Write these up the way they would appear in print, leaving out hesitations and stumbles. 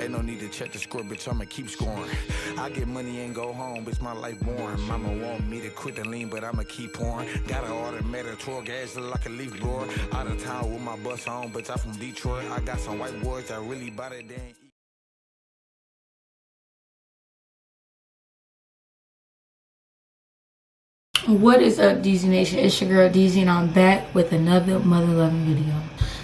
Ain't no need to check the score, bitch, I'ma keep scoring. I get money and go home, bitch, my life boring. Mama want me to quit the lean, but I'ma keep pouring. Got an automatic tour, gas look like a leaf blower. Out of town with my bus on, bitch, I'm from Detroit. I got some white boys that really bought it, dang. What is up, Deezy Nation? It's your girl Deezy, and I'm back with another mother loving video.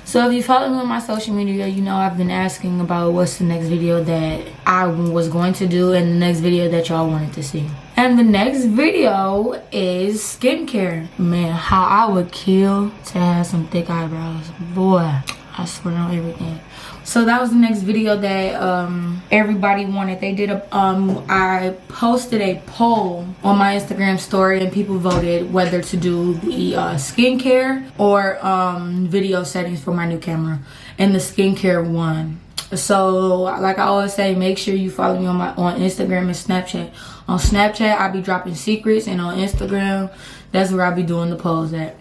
So if you follow me on my social media, you know I've been asking about what's the next video that I was going to do and the next video that y'all wanted to see. And the next video is skincare. Man, how I would kill to have some thick eyebrows. Boy, I swear on everything. So that was the next video that everybody wanted. They did a I posted a poll on my Instagram story, and people voted whether to do the skincare or video settings for my new camera, and the skincare won. So like I always say, make sure you follow me on Instagram and Snapchat. On Snapchat I be dropping secrets, and on Instagram that's where I be doing the polls at.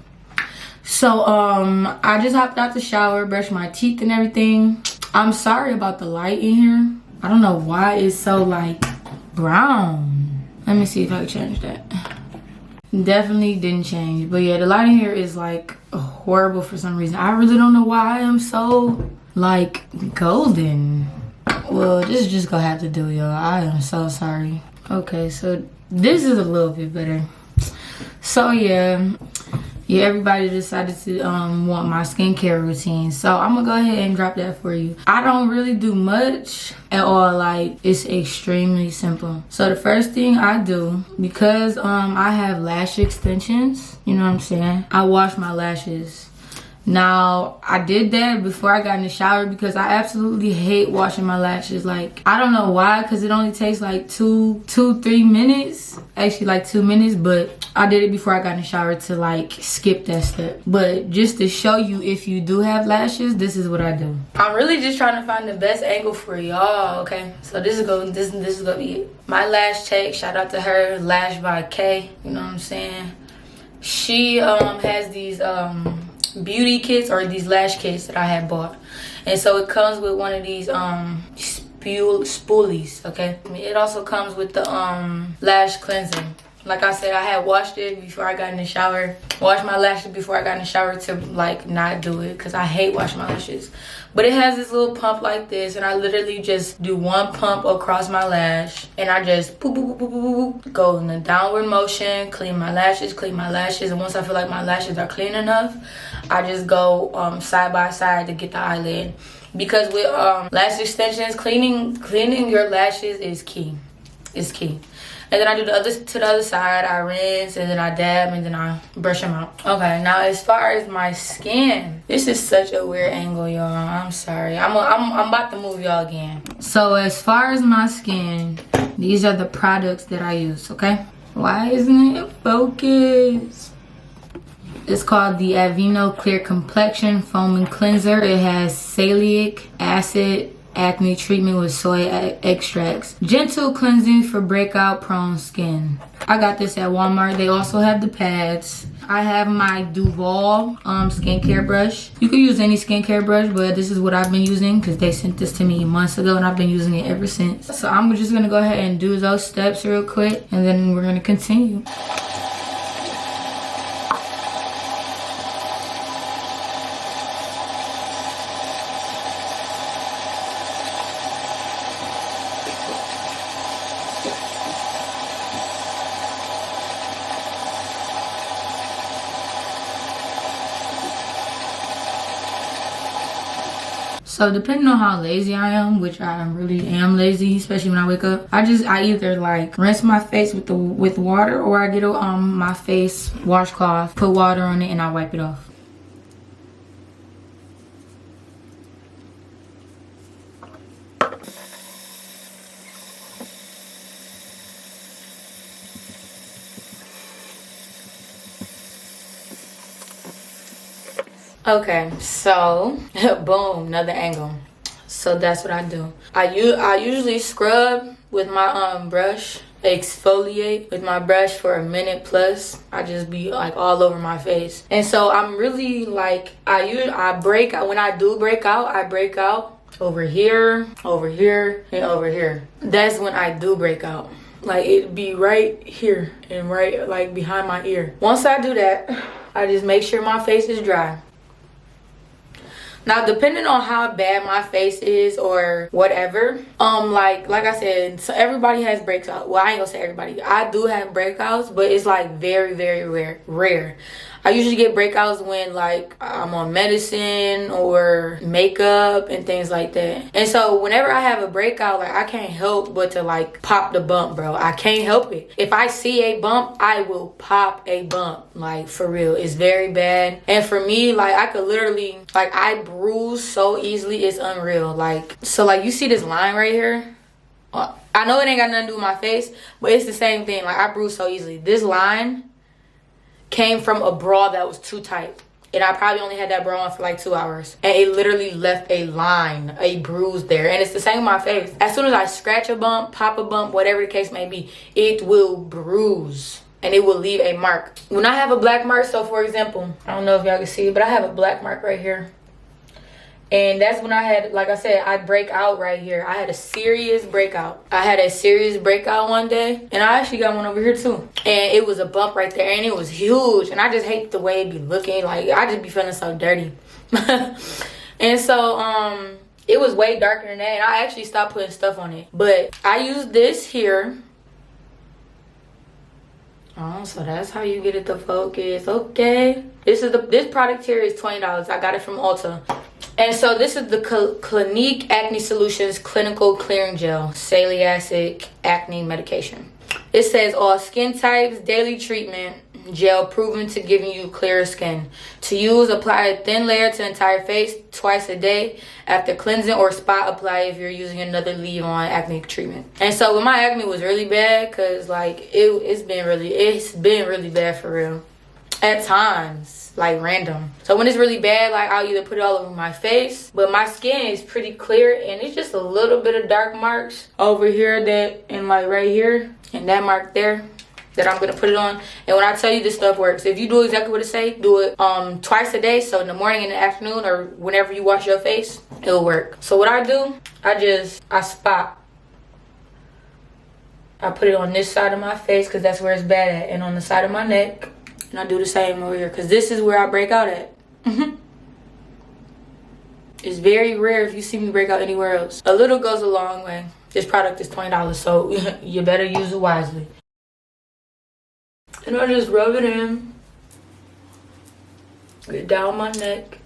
So I just hopped out the shower, brushed my teeth and everything. I'm sorry about the light in here. I don't know why it's so like brown. Let me see if I can change that. Definitely didn't change, but yeah, the light in here is like horrible for some reason. I really don't know why I'm so like golden. Well, this is just gonna have to do, y'all. I am so sorry. Okay, so this is a little bit better. So yeah, everybody decided to want my skincare routine, so I'm gonna go ahead and drop that for you. I don't really do much at all. Like, it's extremely simple. So the first thing I do, because I have lash extensions, you know what I'm saying, I wash my lashes. Now, I did that before I got in the shower because I absolutely hate washing my lashes. Like, I don't know why, because it only takes like 3 minutes. Actually, like 2 minutes, but I did it before I got in the shower to like skip that step. But just to show you, if you do have lashes, this is what I do. I'm really just trying to find the best angle for y'all, okay? So this is gonna be it. My lash tech, shout out to her, Lash by K, you know what I'm saying? She has these beauty kits, or these lash kits that I had bought, and so it comes with one of these spoolies, okay? It also comes with the lash cleansing. Like I said, I had washed it before I got in the shower. Washed my lashes before I got in the shower to like not do it, because I hate washing my lashes. But it has this little pump like this, and I literally just do one pump across my lash, and I just boop, boop, boop, boop, boop, go in a downward motion, clean my lashes, and once I feel like my lashes are clean enough, I just go side by side to get the eyelid. Because with lash extensions, cleaning your lashes is key. It's key. And then I do to the other side. I rinse, and then I dab, and then I brush them out. Okay, now as far as my skin, this is such a weird angle, y'all. I'm sorry. I'm about to move y'all again. So as far as my skin, these are the products that I use, okay? Why isn't it focused? It's called the AVEENO Clear Complexion Foaming Cleanser. It has salicylic acid, acne treatment with soy extracts, gentle cleansing for breakout prone skin. I got this at Walmart. They also have the pads. I have my Duval skincare brush. You could use any skincare brush, but this is what I've been using because they sent this to me months ago, and I've been using it ever since. So I'm just gonna go ahead and do those steps real quick, and then we're gonna continue. So depending on how lazy I am, which I really am lazy, especially when I wake up, I either like rinse my face with water, or I get my face washcloth, put water on it, and I wipe it off. Okay, so boom, another angle. So that's what I do. I usually scrub with my brush, exfoliate with my brush for a minute plus. I just be like all over my face. And so I'm really like, I break out. When I do break out, I break out over here, over here, and over here. That's when I do break out. Like, it'd be right here and right like behind my ear. Once I do that, I just make sure my face is dry. Now, depending on how bad my face is or whatever, like I said, so everybody has breakouts. Well, I ain't gonna say everybody. I do have breakouts, but it's like very, very rare. I usually get breakouts when like I'm on medicine or makeup and things like that. And so whenever I have a breakout, like I can't help but to like pop the bump, bro. I can't help it. If I see a bump, I will pop a bump. Like, for real, it's very bad. And for me, like, I could literally, like, I bruise so easily, it's unreal. Like, so like you see this line right here? I know it ain't got nothing to do with my face, but it's the same thing. Like, I bruise so easily. This line came from a bra that was too tight, and I probably only had that bra on for like 2 hours, and it literally left a line, a bruise there. And it's the same with my face. As soon as I scratch a bump, pop a bump, whatever the case may be, it will bruise and it will leave a mark. When I have a black mark, so for example, I don't know if y'all can see it, but I have a black mark right here. And that's when I had, like I said, I break out right here. I had a serious breakout. I had a serious breakout one day. And I actually got one over here too. And it was a bump right there. And it was huge. And I just hate the way it be looking. Like, I just be feeling so dirty. And so, it was way darker than that. And I actually stopped putting stuff on it. But I use this here. Oh, so that's how you get it to focus. Okay. This product here is $20. I got it from Ulta. And so this is the Clinique Acne Solutions Clinical Clearing Gel Salicylic Acne Medication. It says all skin types, daily treatment, gel proven to giving you clearer skin. To use, apply a thin layer to the entire face twice a day. After cleansing or spot apply if you're using another leave-on acne treatment. And so when my acne was really bad, cause like it's been really bad for real. At times, like random. So when it's really bad, like I'll either put it all over my face, but my skin is pretty clear and it's just a little bit of dark marks over here that, and like right here, and that mark there that I'm gonna put it on. And when I tell you this stuff works, if you do exactly what it say, do it twice a day, so in the morning and the afternoon, or whenever you wash your face, it'll work. So what I do, I spot. I put it on this side of my face because that's where it's bad at, and on the side of my neck. And I do the same over here because this is where I break out at. It's very rare if you see me break out anywhere else. A little goes a long way. This product is $20, so you better use it wisely. And I just rub it in. Get down my neck.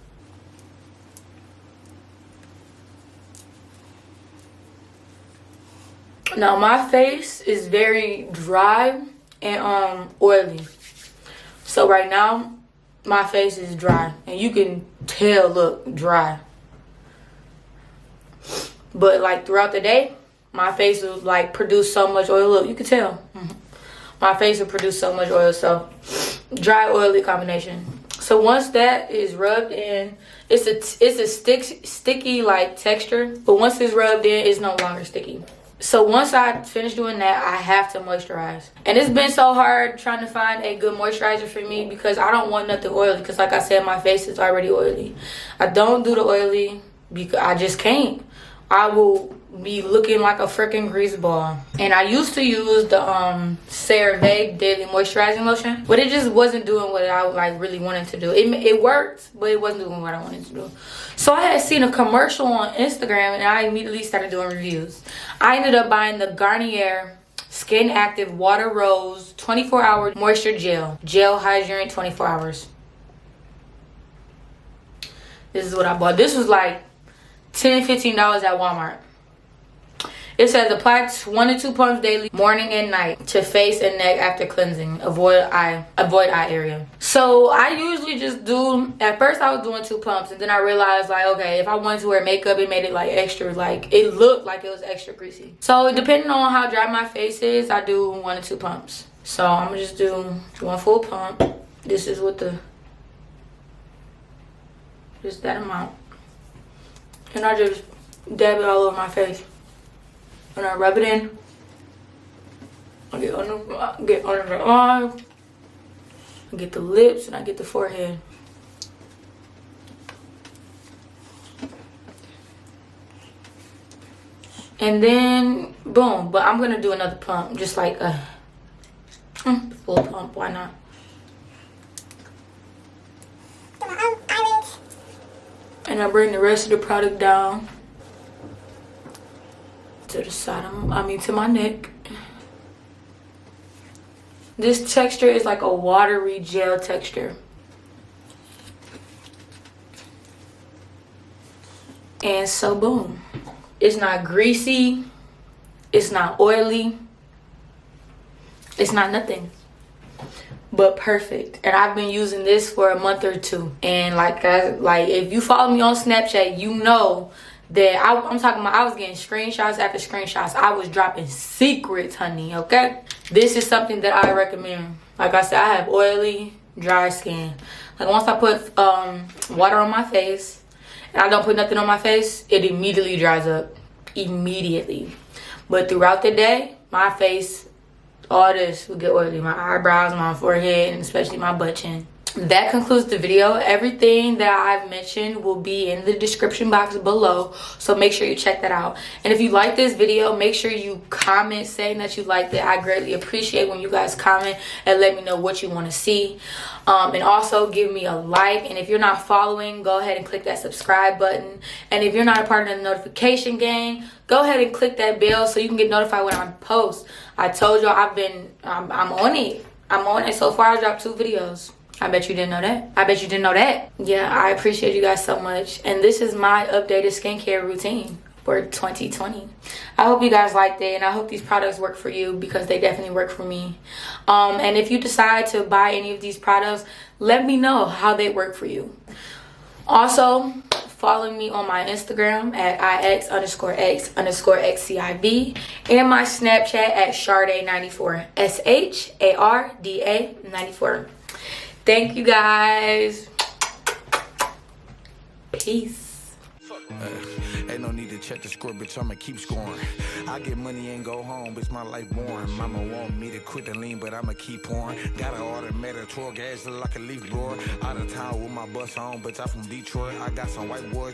Now my face is very dry and oily. So right now, my face is dry. And you can tell, look, dry. But like throughout the day, my face will like produce so much oil. Look, you can tell. My face will produce so much oil. So dry, oily combination. So once that is rubbed in, it's a sticky like texture. But once it's rubbed in, it's no longer sticky. So once I finish doing that, I have to moisturize. And it's been so hard trying to find a good moisturizer for me because I don't want nothing oily. Because like I said, my face is already oily. I don't do the oily because I just can't. I will be looking like a freaking grease ball. And I used to use the CeraVe Daily Moisturizing Lotion, but it just wasn't doing what I like really wanted to do. It worked, but it wasn't doing what I wanted to do. So I had seen a commercial on Instagram and I immediately started doing reviews. I ended up buying the Garnier Skin Active Water Rose 24-Hour Moisture Gel. Gel Hydrating 24 hours. This is what I bought. This was like $10-15 at Walmart. It says apply 1 to 2 pumps daily, morning and night, to face and neck after cleansing. Avoid eye area. So I usually just do, at first I was doing 2 pumps, and then I realized like, okay, if I wanted to wear makeup, it made it like extra, like it looked like it was extra greasy. So depending on how dry my face is, I do 1 to 2 pumps. So I'm gonna just do 1 full pump. This is what just that amount. And I just dab it all over my face. And I rub it in. I get under the eyes. I get the lips and I get the forehead. And then boom. But I'm gonna do another pump, just like a full pump. Why not? And I bring the rest of the product down to the side of, to my neck. This texture is like a watery gel texture. And so boom. It's not greasy. It's not oily. It's not nothing. But perfect. And I've been using this for a month or two. And like if you follow me on Snapchat, you know that I'm talking about I was getting screenshots after screenshots. I was dropping secrets, honey, okay? This is something that I recommend. Like I said, I have oily, dry skin. Like once I put water on my face and I don't put nothing on my face, it immediately dries up. Immediately. But throughout the day, my face, all this will get oily. My eyebrows, my forehead, and especially my butt chin. That concludes the video. Everything that I've mentioned will be in the description box below, so make sure you check that out. And if you like this video, make sure you comment saying that you liked it. I greatly appreciate when you guys comment and let me know what you want to see. And also give me a like. And if you're not following, go ahead and click that subscribe button. And if you're not a part of the notification gang, go ahead and click that bell so you can get notified when I post. I told y'all I'm on it. I'm on it. So far I dropped 2 videos. I bet you didn't know that. I bet you didn't know that. Yeah, I appreciate you guys so much. And this is my updated skincare routine for 2020. I hope you guys liked it, and I hope these products work for you, because they definitely work for me. And if you decide to buy any of these products, let me know how they work for you. Also, follow me on my Instagram at ix_x_xciv and my Snapchat at Sharday94. SHARDA94. Thank you guys. Peace. Ain't no need to check the score, bitch, I'ma keep scoring. I get money and go home, bitch, my life boring. Mama want me to quit the lean, but I'ma keep pouring. Got an automatic 12 gas, look like a leaf blower. Out of town with my bus on, bitch, I'm from Detroit. I got some white boys.